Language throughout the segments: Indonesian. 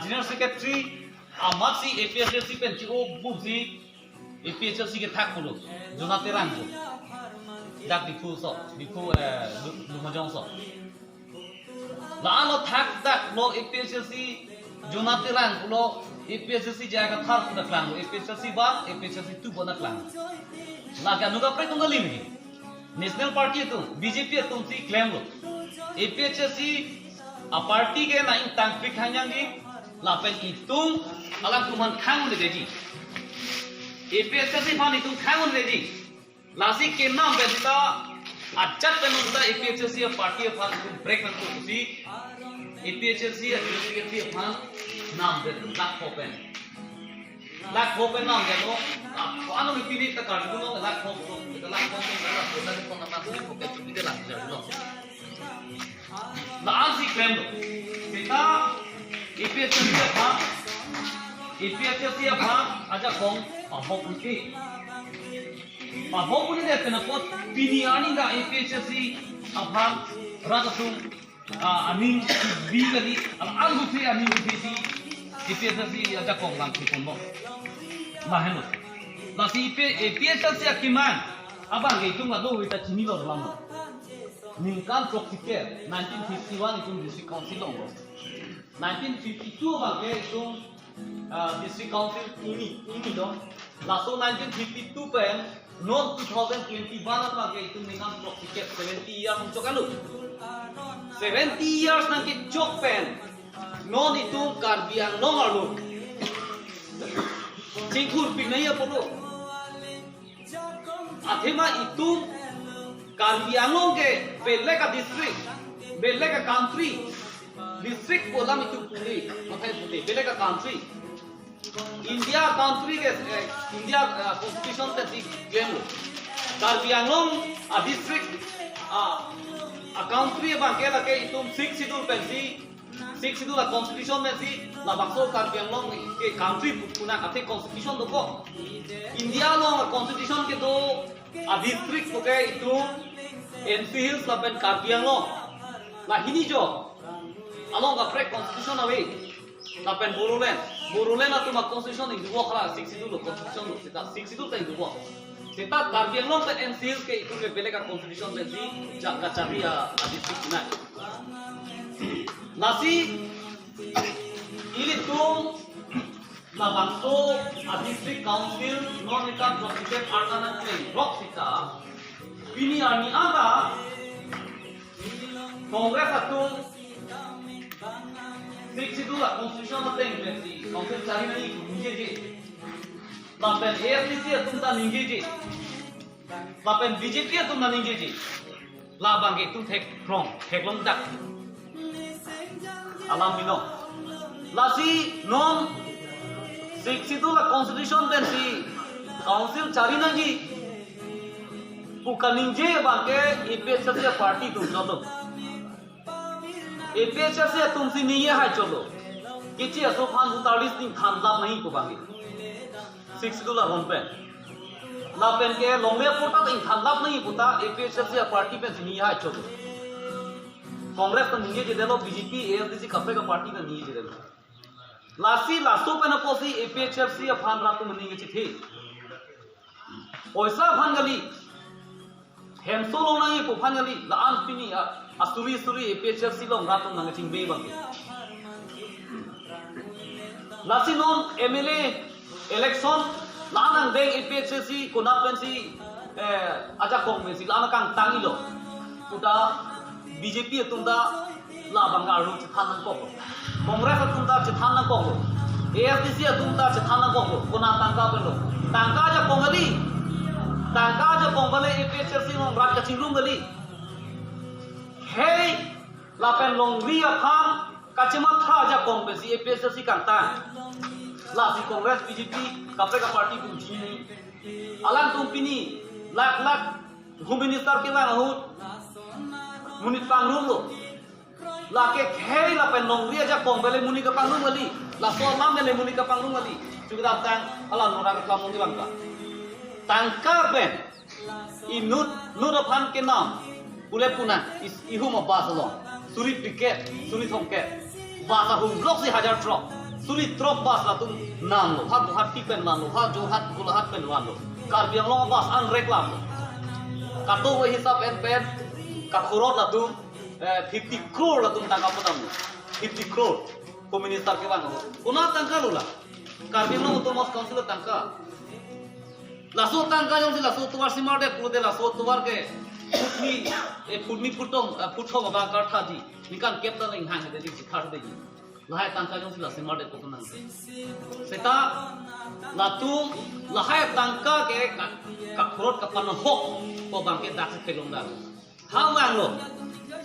General Secretary Amatsi APSC Penchio Buzi APSC ke thak pulu Jonathan Rango dak difu so difu lumajong so laano thak dak lo APSC Jonathan Rango lo APSC jaga thar puna klang APSC ba APSC tu bona klang laga nuga pre tunga limhi National Party tu BJP tu si claim lo APSC a party ke na in tang prik hanyangi lapen itung alang tuman khang le deji APSC fan itung khang le deji lasi ke nam bedita achat penusta APSC party fan break man ko si APSC APSC fan nam de lak open nam de no ano lipini ta kar no lak open la ko na ma ko ke chumi de lak jar no la si claim kita APSC aja kong pahok ni deh kenapa piniani da APSC abang ragatum aning bi kali al guthi aning guthi si APSC aja kong lang kipon mo maheno nasi APSC akiman abang itu nggak tahu kita cini loh lama ningkan proksiker 1951 itu district council loh 1952 bagai itu district council ini dong. Lalu 1952 pen non 2021 bagai itu dengan proksiker 70 years untuk kan lu 70 years nanti cok pen non itu karbiang non alu cingkur pinaya perlu athema itu karbiang non ke beleka district beleka country district bolam itu puri makai putih beda ke country India country ke India constitution te claim lo Karbi Anglong a district a country bangke la ke itu 6 schedule pensi 6 schedule la constitution में सी la bakso Karbi Anglong ke country puna ate constitution do ko India lo constitution ke do a district ko ke itu NC Hills la pen Karbi Anglong la hini jo along a pre constitution away lapen burulen atau mak constitution ini dua kala 62 lo constitution lo kita 62 tadi dua kita Karbiang lo pen NCL ke itu ke beleka constitution tadi jaga cari ya district na nasi ini tuh na bangso district council non ikan prosedur artanan ke rock kita ini ani ada kongres atau itu lah constitution apa yang berarti council cari nanti ningeji lapen AFDC itu tak ningeji lapen BJP itu tak ningeji labang itu tek dak alam mino lasi non itu lah constitution dan si council cari nanti bukan ningeji bangke APSC party itu jodoh APSC तुमसे नहीं है चलो किसी असोफान 45 दिन थामदाब नहीं को बाकी 6 डॉलर होम पे लापेन के लोंगे पोटा तो थामदाब नहीं पोता APSC पार्टी पे नहीं है चलो कांग्रेस तो नहीं है लो बीजेपी AFDC कपड़े का पार्टी का नहीं है लो लास्टो पे न पोसी APSC फान रात में नहीं है थे पैसा फान गली हेमसो लोना ये को फान गली लान पिनी Asuri APSC lo ngatung nang cing be bang. Lasi non MLA election lanang deng APSC ko na pensi aja kong pensi lanang kang tangi lo. Uda BJP tunda la bangaru chithanan ko. Congress tunda chithanan ko. AFDC tunda chithanan ko. Ko na tangka belo. Tangka aja kongali APSC no rak chingrum gali. Hey, lapen longri apam kacamata aja kongresi APSC kanta, lasi kongres BJP kapre ka party kunci ni, alam tumpini lak home minister ke lang hut, munit pangrum lo, lake hey lapen longri aja kongbele muni ka pangrum gali, laso alam mele muni ka pangrum gali, juga datang alam orang kelamung di bangka, tangkar ben, inut apam ke nam. Boleh punah ihu mau bahas lo, suri piket, suri thongket, bahasa humblok si hajar trok sulit trok bahasa tu nam lo hat tipen man lo hat jo hat gula hat pen wan lo Karbi Anglong bahas an reklam lo kato we hisap pen kakurot la tu 50 crore la tu tangka putam lo 50 crore komunis tar ke bang una tangka lo la Karbi Anglong autonomous council tangka laso tangka jong si laso tuar simar de pude laso tuar ke putni putong ba kartha di nikan captain ing hang de di khar de lahai tangka jong si laso simar de putunang seta latu lahai tangka ke kakurot kapan hok ko bangke dak kelong dar ham bang lo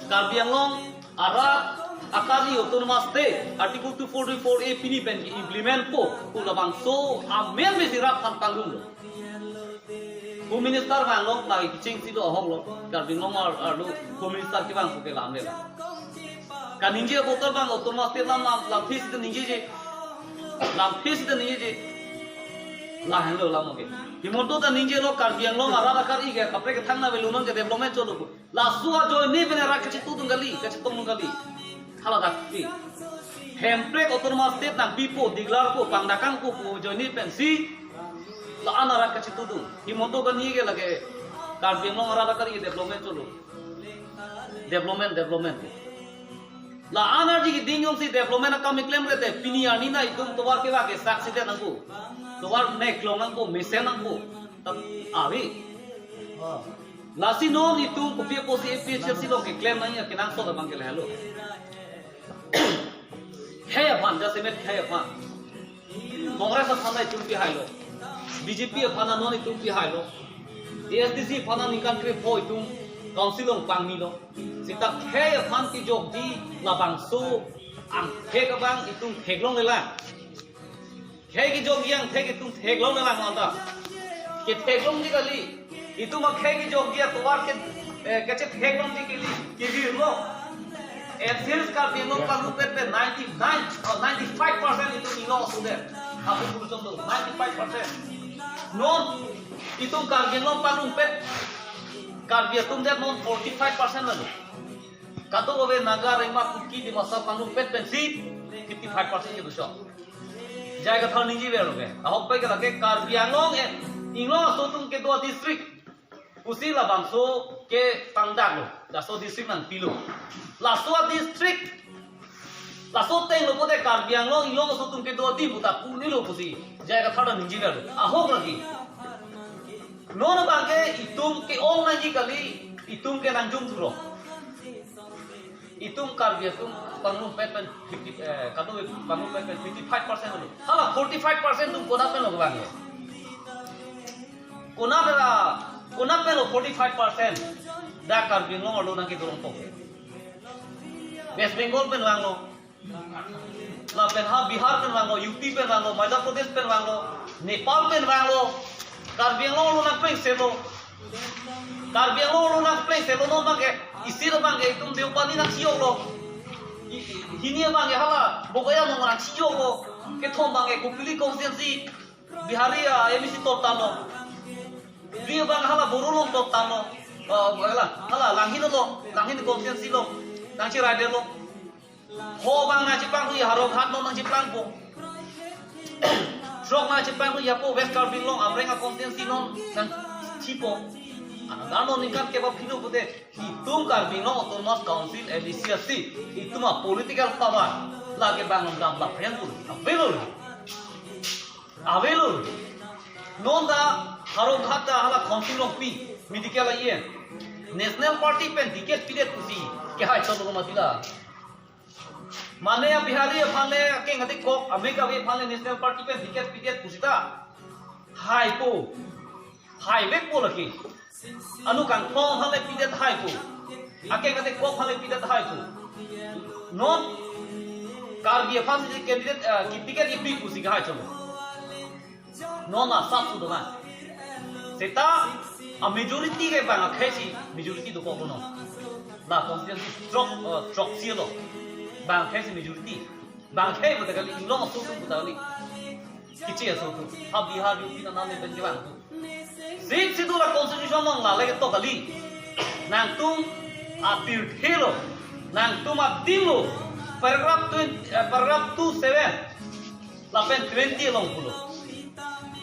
Karbi Anglong ara akali autonomous state article 244A pini pen implement po ulabang so amen me dirap tham tanggung lo Home Minister bang lo lagi kicing sido ahong lo Karbi Anglong lo Home Minister ke bang ke lam le kan ninje botol bang autonomous state lam fis de ninje je lah hello lam oke himoto da ninje lo Karbi Anglong ara rakar ige kapre ke thangna be lunon ke development cholo la suwa joy ni bena rakchi tu dungali ke tongali hala dakti hemprek autonomous state nang pipo diglar ko pangdakang ko joy ni pensi la anara kachi tudu himoto ga niye lage Karbi Anglong ara rakar ige development cholo development la energy ki ding yong si development ka miklem rete pini ani na itum towar ke wa ke saksi de nangu towar ne klong nang ko mesen nang ko tab awi la si non itum ko pie ko si efficiency lo ke claim nang ya ke nang so da bang ke hello khaya pan ja semet khaya pan congress sa thanai itum pi hailo BJP phana non itum pi hailo ASDC phana nikan kre pho itum council ong pangmi lo sita khaya pan ki jok di labang so ang khek bang itum kheglong lela khai ki jok yang khek itum kheglong lela mata ke kheglong di kali itum khai ki jok dia towar ke kache kheglong di kali ki gi lo Athens Karbi Anglong ka rupe pe 99 or 95% itum ilo sude apu kurusong do 95% non itum Karbi Anglong pa rupe Karbi atum de non 45% lalu kato obe naga rema kuki di masa panu pet pensi 55% je dusho jaiga thal ninji beroge ahok pai ka ke Karbi Anglong Anglong so tum ke do district usi la bangso ke pangdak lo la so district nang pilo la so district la so teng lo pode Karbi Anglong so tum ke do di buta puni lo pusi jaiga thal ninji bero ahok lagi non bangke itum ke ong naji kali itum ke nangjung thuro itum Karbi atum panglong pet 50 kato panglong pet 55% lo hala 45% tum kona pen lo bang kona pen lo 45% da Karbi Anglong lo nang ke dorong to West Bengal pen bang lo la pen ha Bihar pen bang lo UP pen bang lo Madhya Pradesh pen bang lo Nepal pen bang lo Karbi Anglong lo nang pen se lo Karbi Anglong lo nang pen se lo no bang ke isir bang ke itum deupani nang siok lo hini bang ke hala bogaya no nang siok lo ke thom bang ke kupili constituency Bihari MC top tano dia bang hala borolong top tano hala langhin constituency lo nang ci rider lo ho bang na ci pang ri haro hat no nang ci pang po Trok na ci pang ri ya po West Karbi Anglong amrenga constituency non nang cipo Nano nikan ke ba phino bude itum Karbi Anglong autonomous council LCC itum a political power lage bangam dam la friend available non da haro khata hala council of p medical ye national party pen ticket pide kusi ke hai cholo matila mane ya bihari phane ke ngati kok america we phane national party pen ticket pide kusita hai po highway po laki anu kan phong hale pidet hai ko ake ngate kok hale pidet hai ko non Karbi fan di candidate ki ticket ipi kusi ga hai chalo non na sap su dona seta a majority ke bang khaisi majority do ko no la constituency drop sielo bang khaisi majority bang khai bo tagali Anglong so tu tagali kichi aso tu ha Bihar UP na name ben ke bang tu Sik situ la constitution nang la lagi to kali nang tum apir hero nang tum abdilo paragraph 27 lapen 20 long pulo.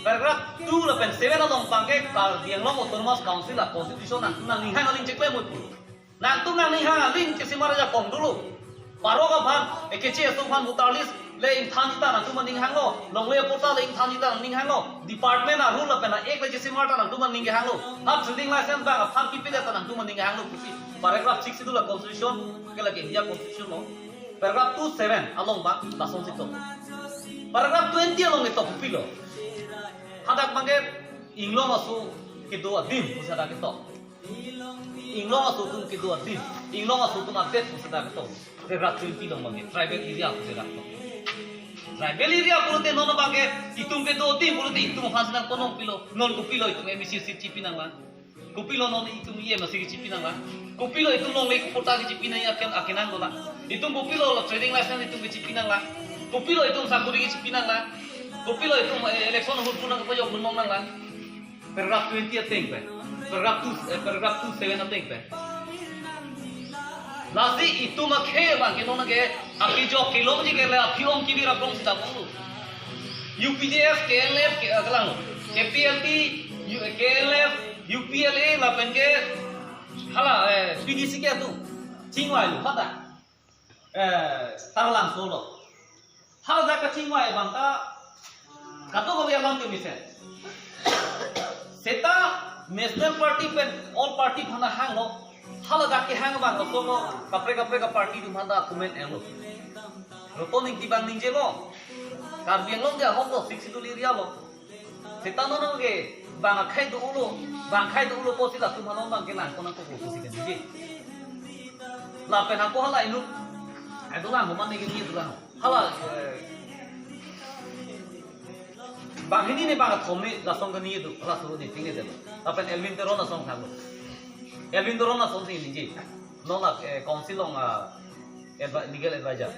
Paragraph 2 lapen 7 long pangke yang long autonomous council la constitution nang ning hang aling cekle mo pulo. Nang tu nang ning hang aling kesimara ja kong dulu. Paro ka bhan ekece tu bhan mutalis le in thanita nang tu man ning hang lo long le porta le in thanita nang ning hang lo department a rule lapen ek le kesimara nang tu man ning hang lo up trading license ba phan ki pile ta nang tu man ning hang lo kusi. Paragraph 6 itu la constitution ke la India constitution lo. Paragraph 27 along ba la song sito. Paragraph 20 along itu pilo. Hadak mangge inglong asu kido adim usada kito. Inglong asu tum kido adim. Inglong asu tum update usada kito. Paragraph 20 long mangge tribal area usada kito. Tribal area pulote nono mangge itum kido adim pulote itum fasna konong pilo non kupilo itum emisi chipinang la. Kupilo non itum iye masih chipinang la. Kupilo itum non lek porta chipinang ya akenan dola. Itum kupilo la trading license itum chipinang la. Kupilo itum sakuri chipinang la. Kupilo itu election hut punang ko jog nong nang lang. Paragraph 20 ateng pe. Paragraph 27 ateng pe. Lasi itu makhe bang ke nong ge api jo kilom ji ke la phiom ki bi rakrong sita mong. UPJS KLF ke aglang. KPLT KLF UPLA la pen ke hala PDC ke tu. Chingwai lu pada. Tarlang solo. Hala da ka chingwai bang ta kato ko biya lang kemi se seta national party pen all party phana hang lo hala dak ke hang bang lo so kapre ka party du phanda comment elo roto ning tibang ning je lo kar biang lo ja hok lo 62 area lo seta no no ge bang khai du ulo po sila tu manon bang ke lang ko na ko ko si ke ji la pen ko hala inu adu lang mo man ni ge du lang hala bang ini nih bang thomni lasong ka niye du ala suru ni tinge delo apen Elvin Terona song thalo Elvin Terona song sing ni ji no la council long legal advisor